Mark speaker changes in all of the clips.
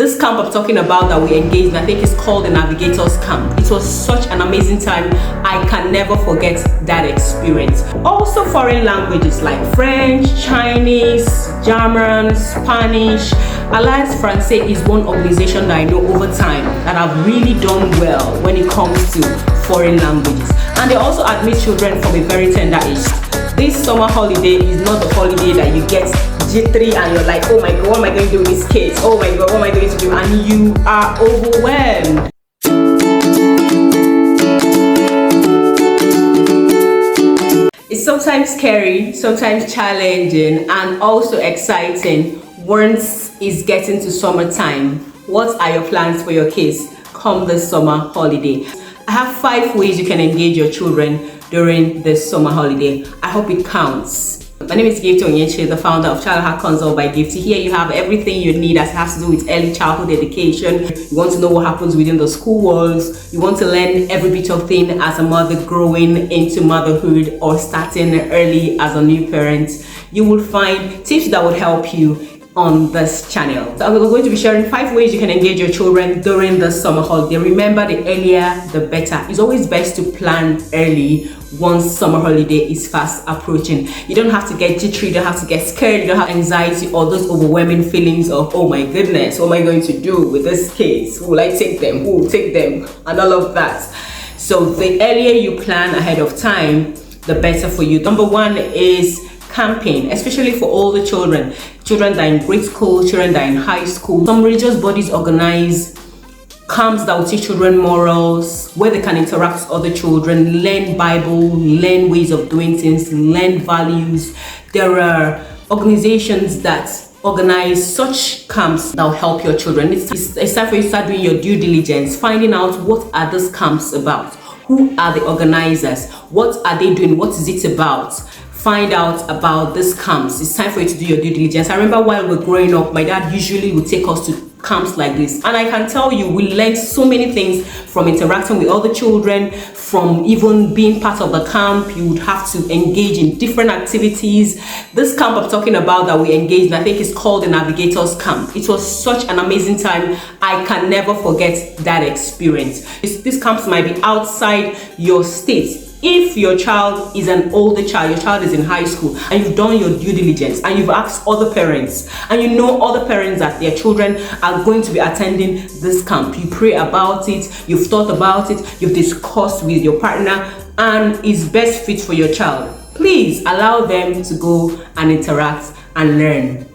Speaker 1: This camp I'm talking about that we engaged, I think it's called the Navigators Camp. It was such an amazing time. I can never forget that experience. Also foreign languages like French, Chinese, German, Spanish. Alliance Française is one organization that I know over time that have really done well when it comes to foreign languages. And they also admit children from a very tender age. This summer holiday is not the holiday that you get G3 and you're like, oh my god, what am I going to do with these kids? Oh my god, what am I going to do? And you are overwhelmed. It's sometimes scary, sometimes challenging, and also exciting once it's getting to summertime. What are your plans for your kids come this summer holiday? I have 5 ways you can engage your children during this summer holiday. I hope it counts. My name is Gifty Onyeche, the founder of Childcare Consult by Gifty. Here you have everything you need that has to do with early childhood education. You want to know what happens within the school walls. You want to learn every bit of thing as a mother growing into motherhood or starting early as a new parent. You will find tips that will help you on this channel. So I'm going to be sharing 5 ways you can engage your children during the summer holiday. Remember, the earlier the better. It's always best to plan early once summer holiday is fast approaching. You don't have to get jittery, you don't have to get scared, you don't have anxiety or those overwhelming feelings of, oh my goodness, what am I going to do with these kids? Who will I take them? Who will take them? And all of that. So the earlier you plan ahead of time, the better for you. Number 1 is camping, especially for all the children that are in grade school, children that are in high school. Some religious bodies organize camps that will teach children morals, where they can interact with other children, learn Bible, learn ways of doing things, learn values. There are organizations that organize such camps that will help your children. It's time for you to start doing your due diligence, finding out what are these camps about, who are the organizers, what are they doing, what is it about. Find out about these camps. It's time for you to do your due diligence. I remember while we were growing up, my dad usually would take us to camps like this, and I can tell you we learned so many things from interacting with other children, from even being part of the camp. You would have to engage in different activities. This camp I'm talking about that we engaged, I think it's called the Navigators Camp. It was such an amazing time. I can never forget that experience. These camps might be outside your state. If your child is an older child, your child is in high school, and you've done your due diligence and you've asked other parents, and you know other parents that their children are going to be attending this camp, you pray about it, you've thought about it, you've discussed with your partner, and it's best fit for your child, please allow them to go and interact and learn.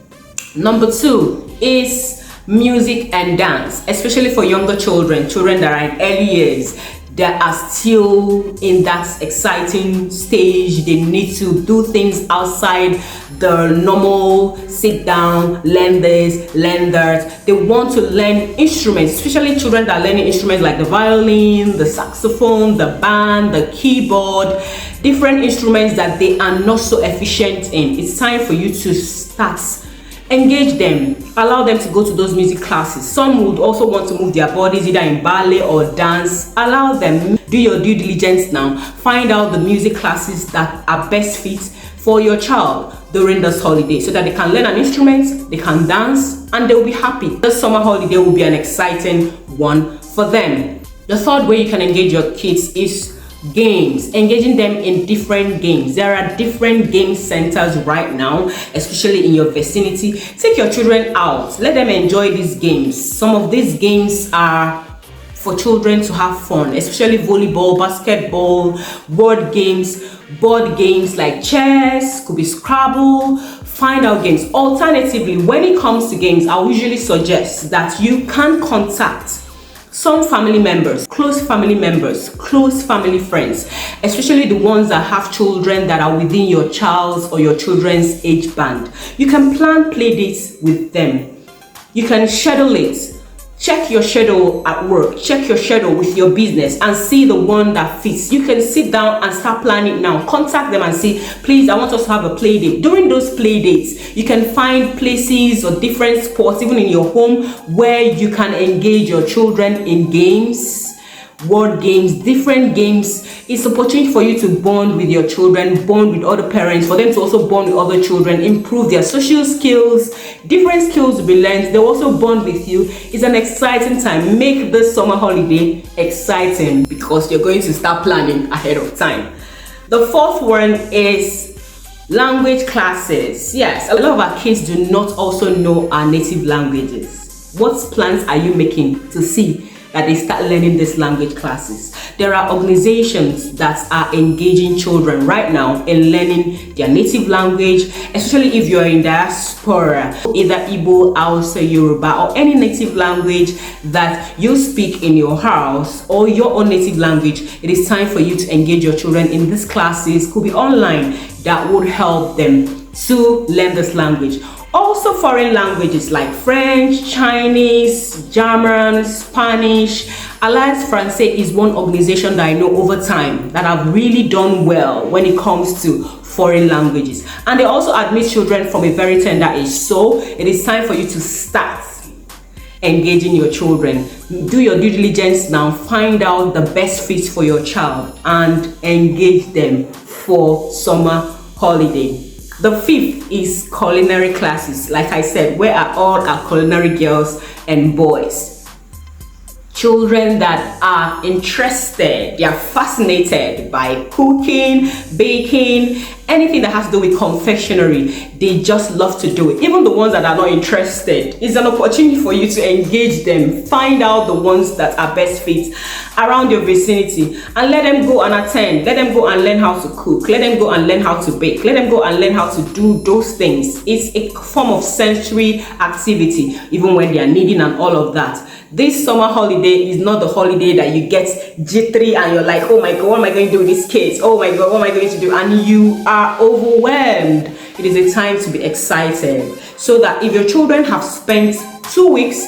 Speaker 1: Number 2 is music and dance, especially for younger children that are in early years, that are still in that exciting stage. They need to do things outside the normal sit down, learn this, learn that. They want to learn instruments, especially children that are learning instruments like the violin, the saxophone, the band, the keyboard, different instruments that they are not so efficient in. It's time for you to start. Engage them, allow them to go to those music classes. Some would also want to move their bodies either in ballet or dance. Allow them. Do your due diligence now. Find out the music classes that are best fit for your child during this holiday so that they can learn an instrument, they can dance, and they'll be happy. This summer holiday will be an exciting one for them. The 3rd way you can engage your kids is games, engaging them in different games. There are different game centers right now, especially in your vicinity. Take your children out, let them enjoy these games. Some of these games are for children to have fun, especially volleyball, basketball, board games like chess, could be Scrabble. Find out games. Alternatively, when it comes to games, I usually suggest that you can contact some family members, close family friends, especially the ones that have children that are within your child's or your children's age band. You can plan play dates with them. You can schedule it. Check your schedule at work, check your schedule with your business and see the one that fits. You can sit down and start planning now. Contact them and say, please, I want us to have a play date. During those play dates, you can find places or different spots, even in your home, where you can engage your children in games, word games, different games. It's an opportunity for you to bond with your children, bond with other parents, for them to also bond with other children, improve their social skills, different skills will be learned. They'll also bond with you. It's an exciting time. Make this summer holiday exciting because you're going to start planning ahead of time. The fourth one is language classes. Yes, a lot of our kids do not also know our native languages. What plans are you making to see that they start learning these language classes? There are organizations that are engaging children right now in learning their native language, especially if you're in diaspora, either Igbo, Hausa, Yoruba, or any native language that you speak in your house or your own native language. It is time for you to engage your children in these classes. Could be online, that would help them to learn this language. Also foreign languages like French, Chinese, German, Spanish. Alliance Française is one organization that I know over time that have really done well when it comes to foreign languages. And they also admit children from a very tender age. So it is time for you to start engaging your children. Do your due diligence now, find out the best fit for your child and engage them for summer holiday. The fifth is culinary classes. Like I said, where are all our culinary girls and boys? Children that are interested, they are fascinated by cooking, baking, anything that has to do with confectionery. They just love to do it. Even the ones that are not interested, it's an opportunity for you to engage them, find out the ones that are best fit around your vicinity, and let them go and attend. Let them go and learn how to cook. Let them go and learn how to bake. Let them go and learn how to do those things. It's a form of sensory activity, even when they are needing and all of that. This summer holiday is not the holiday that you get jittery and you're like, oh my God, what am I going to do with these kids? Oh my God, what am I going to do? And you are overwhelmed. It is a time to be excited, so that if your children have spent 2 weeks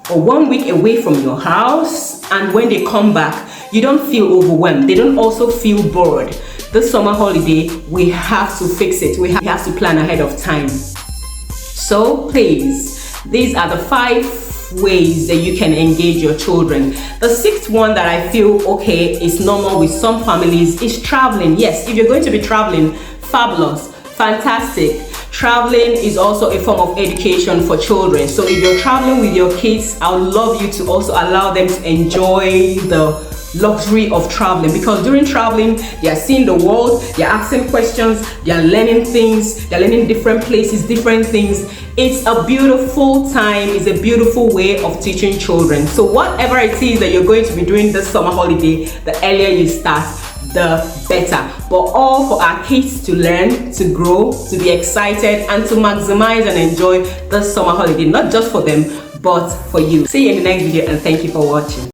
Speaker 1: or 1 week away from your house, and when they come back, you don't feel overwhelmed. They don't also feel bored. This summer holiday, we have to fix it. We have to plan ahead of time. So please, these are the 5 ways that you can engage your children. The 6th one that I feel okay is normal with some families is traveling. Yes, if you're going to be traveling, fabulous, fantastic. Traveling is also a form of education for children. So if you're traveling with your kids, I would love you to also allow them to enjoy the luxury of traveling, because during traveling they are seeing the world, they are asking questions, they are learning things, they're learning different places, different things. It's a beautiful time. It's a beautiful way of teaching children. So whatever it is that you're going to be doing this summer holiday, the earlier you start, the better. But all for our kids to learn, to grow, to be excited, and to maximize and enjoy the summer holiday, not just for them but for you. See you in the next video, and thank you for watching.